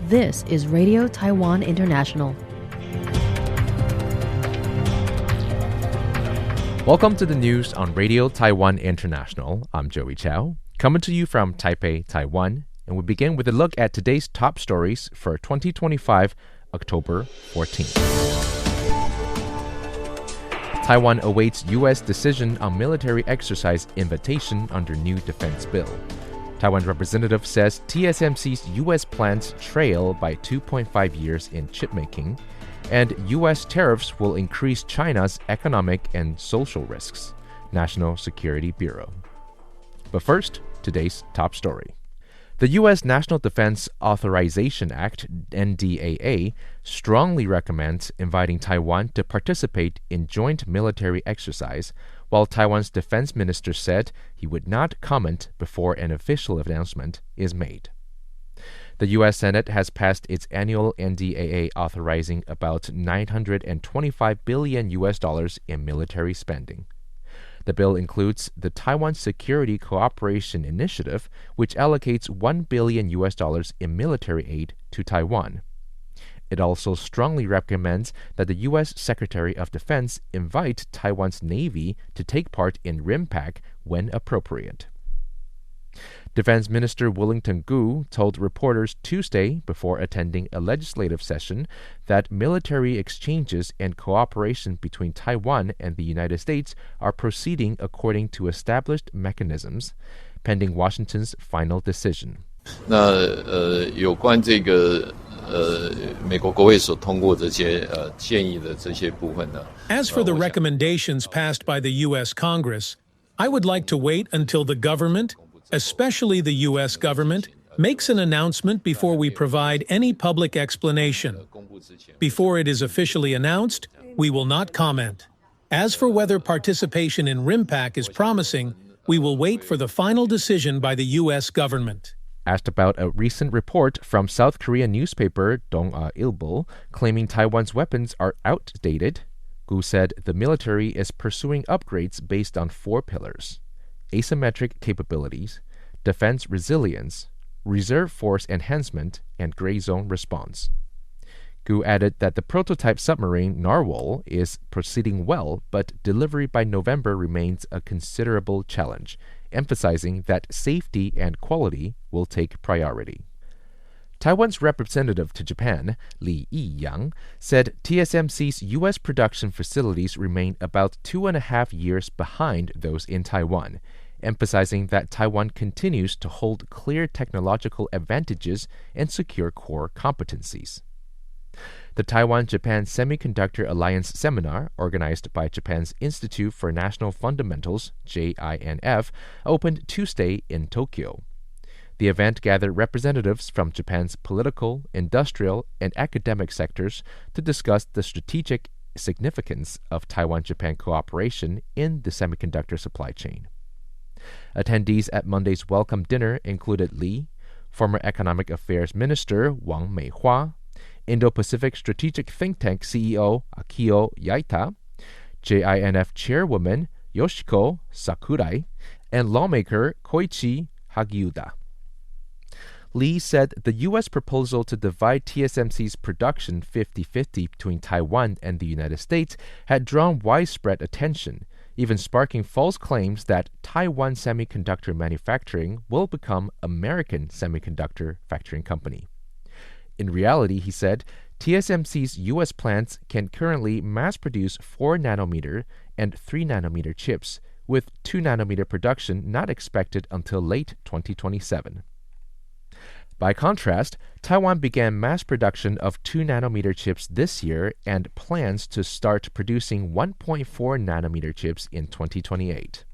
This is Radio Taiwan International. Welcome to the news on Radio Taiwan International. I'm Joey Chow, coming to you from Taipei, Taiwan, and we begin with a look at today's top stories for 2025, October 14th. Taiwan awaits U.S. decision on military exercise invitation under new defense bill. Taiwan representative says TSMC's U.S. plans trail by 2.5 years in chipmaking, and U.S. tariffs will increase China's economic and social risks, National Security Bureau. But first, today's top story. The U.S. National Defense Authorization Act, NDAA, strongly recommends inviting Taiwan to participate in joint military exercise, while Taiwan's defense minister said he would not comment before an official announcement is made. The U.S. Senate has passed its annual NDAA authorizing about $925 billion in military spending. The bill includes the Taiwan Security Cooperation Initiative, which allocates $1 billion in military aid to Taiwan. It also strongly recommends that the U.S. Secretary of Defense invite Taiwan's Navy to take part in RIMPAC when appropriate. Defense Minister Wellington Gu told reporters Tuesday before attending a legislative session that military exchanges and cooperation between Taiwan and the United States are proceeding according to established mechanisms, pending Washington's final decision. 有关这个美国国会所通过这些建议的这些部分呢 As for the recommendations passed by the U.S. Congress, I would like to wait until the government, especially the U.S. government, makes an announcement before we provide any public explanation. Before it is officially announced, we will not comment. As for whether participation in RIMPAC is promising, we will wait for the final decision by the U.S. government. Asked about a recent report from South Korean newspaper Dong-A Ilbo claiming Taiwan's weapons are outdated, Gu said the military is pursuing upgrades based on 4 pillars: asymmetric capabilities, defense resilience, reserve force enhancement, and gray zone response. Gu added that the prototype submarine Narwhal is proceeding well, but delivery by November remains a considerable challenge, emphasizing that safety and quality will take priority. Taiwan's representative to Japan, Li Yiyang, said TSMC's U.S. production facilities remain about 2.5 years behind those in Taiwan, emphasizing that Taiwan continues to hold clear technological advantages and secure core competencies. The Taiwan-Japan Semiconductor Alliance seminar, organized by Japan's Institute for National Fundamentals, JINF, opened Tuesday in Tokyo. The event gathered representatives from Japan's political, industrial, and academic sectors to discuss the strategic significance of Taiwan-Japan cooperation in the semiconductor supply chain. Attendees at Monday's welcome dinner included Li, former Economic Affairs Minister Wang Meihua, Indo-Pacific Strategic Think Tank CEO Akio Yaita, JINF Chairwoman Yoshiko Sakurai, and lawmaker Koichi Hagiuda. Li said the U.S. proposal to divide TSMC's production 50-50 between Taiwan and the United States had drawn widespread attention, even sparking false claims that Taiwan Semiconductor Manufacturing will become American Semiconductor Factoring Company. In reality, he said, TSMC's U.S. plants can currently mass-produce 4-nanometer and 3-nanometer chips, with 2-nanometer production not expected until late 2027. By contrast, Taiwan began mass production of 2-nanometer chips this year and plans to start producing 1.4-nanometer chips in 2028.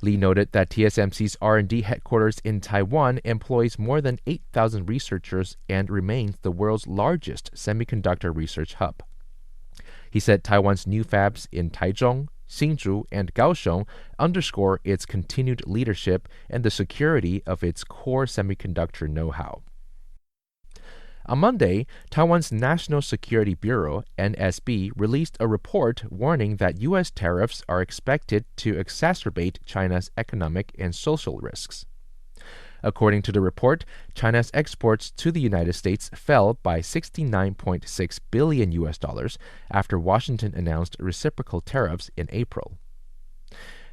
Li noted that TSMC's R&D headquarters in Taiwan employs more than 8,000 researchers and remains the world's largest semiconductor research hub. He said Taiwan's new fabs in Taichung, Hsinchu, and Kaohsiung underscore its continued leadership and the security of its core semiconductor know-how. On Monday, Taiwan's National Security Bureau, NSB, released a report warning that U.S. tariffs are expected to exacerbate China's economic and social risks. According to the report, China's exports to the United States fell by $69.6 billion after Washington announced reciprocal tariffs in April.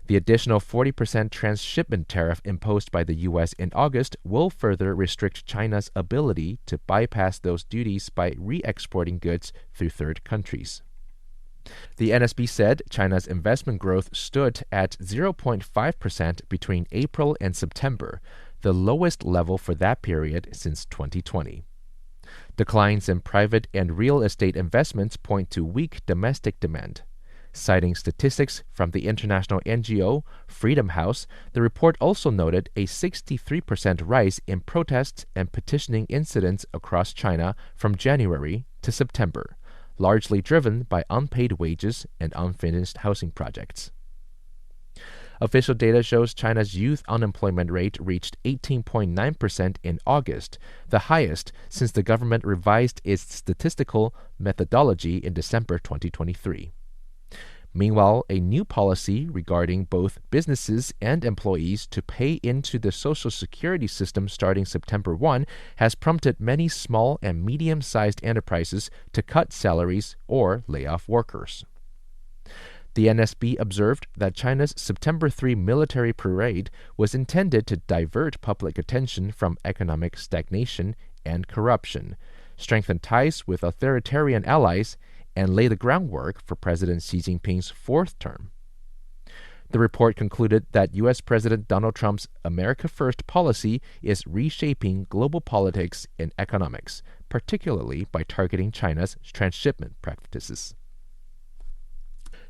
The additional 40% transshipment tariff imposed by the U.S. in August will further restrict China's ability to bypass those duties by re-exporting goods through third countries. The NSB said China's investment growth stood at 0.5% between April and September, the lowest level for that period since 2020. Declines in private and real estate investments point to weak domestic demand. Citing statistics from the international NGO Freedom House, the report also noted a 63% rise in protests and petitioning incidents across China from January to September, largely driven by unpaid wages and unfinished housing projects. Official data shows China's youth unemployment rate reached 18.9% in August, the highest since the government revised its statistical methodology in December 2023. Meanwhile, a new policy regarding both businesses and employees to pay into the Social Security system starting September 1 has prompted many small and medium-sized enterprises to cut salaries or lay off workers. The NSB observed that China's September 3 military parade was intended to divert public attention from economic stagnation and corruption, strengthen ties with authoritarian allies, and lay the groundwork for President Xi Jinping's fourth term. The report concluded that U.S. President Donald Trump's America First policy is reshaping global politics and economics, particularly by targeting China's transshipment practices.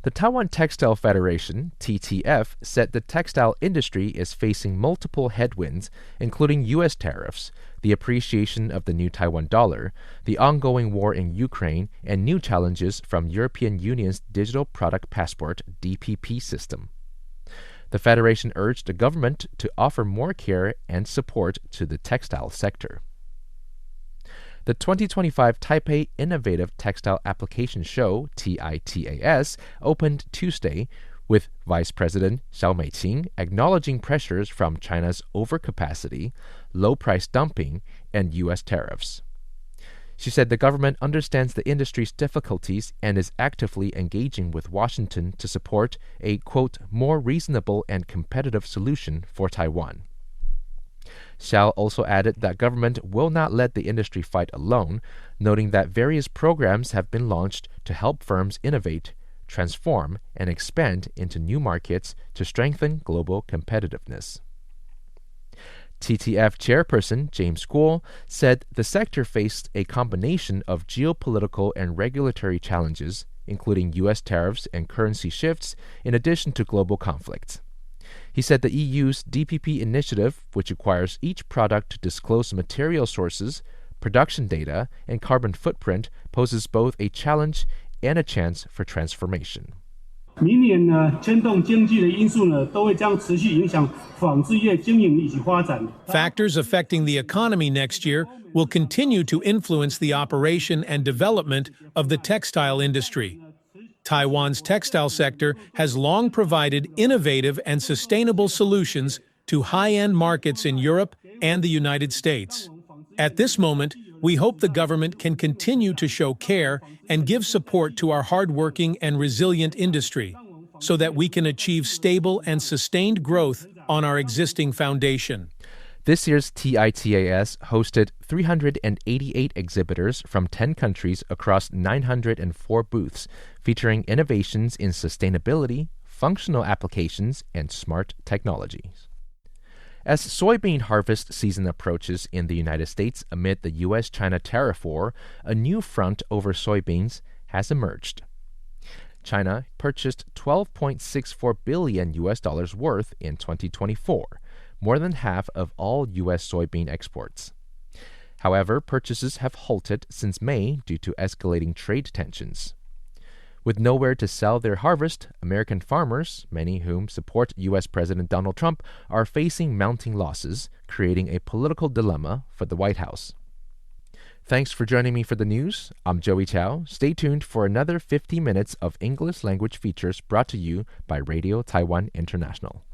The Taiwan Textile Federation, TTF, said the textile industry is facing multiple headwinds, including U.S. tariffs, the appreciation of the new Taiwan dollar, the ongoing war in Ukraine, and new challenges from European Union's Digital Product Passport (DPP) system. The Federation urged the government to offer more care and support to the textile sector. The 2025 Taipei Innovative Textile Application Show, TITAS, opened Tuesday, with Vice President Xiao Meiqing acknowledging pressures from China's overcapacity, low-price dumping, and U.S. tariffs. She said the government understands the industry's difficulties and is actively engaging with Washington to support a, quote, more reasonable and competitive solution for Taiwan. Xiao also added that government will not let the industry fight alone, noting that various programs have been launched to help firms innovate, transform, and expand into new markets to strengthen global competitiveness. TTF chairperson James Guo said the sector faced a combination of geopolitical and regulatory challenges, including U.S. tariffs and currency shifts, in addition to global conflicts. He said the EU's DPP initiative, which requires each product to disclose material sources, production data, and carbon footprint, poses both a challenge and a chance for transformation. 明年呢，牵动经济的因素呢，都会将持续影响纺织业经营以及发展。 Factors affecting the economy next year will continue to influence the operation and development of the textile industry. Taiwan's textile sector has long provided innovative and sustainable solutions to high-end markets in Europe and the United States. At this moment, we hope the government can continue to show care and give support to our hardworking and resilient industry so that we can achieve stable and sustained growth on our existing foundation. This year's TITAS hosted 388 exhibitors from 10 countries across 904 booths, featuring innovations in sustainability, functional applications, and smart technologies. As soybean harvest season approaches in the United States amid the U.S.-China tariff war, a new front over soybeans has emerged. China purchased $12.64 billion worth in 2024, more than half of all U.S. soybean exports. However, purchases have halted since May due to escalating trade tensions. With nowhere to sell their harvest, American farmers, many whom support U.S. President Donald Trump, are facing mounting losses, creating a political dilemma for the White House. Thanks for joining me for the news. I'm Joey Chow. Stay tuned for another 50 minutes of English language features brought to you by Radio Taiwan International.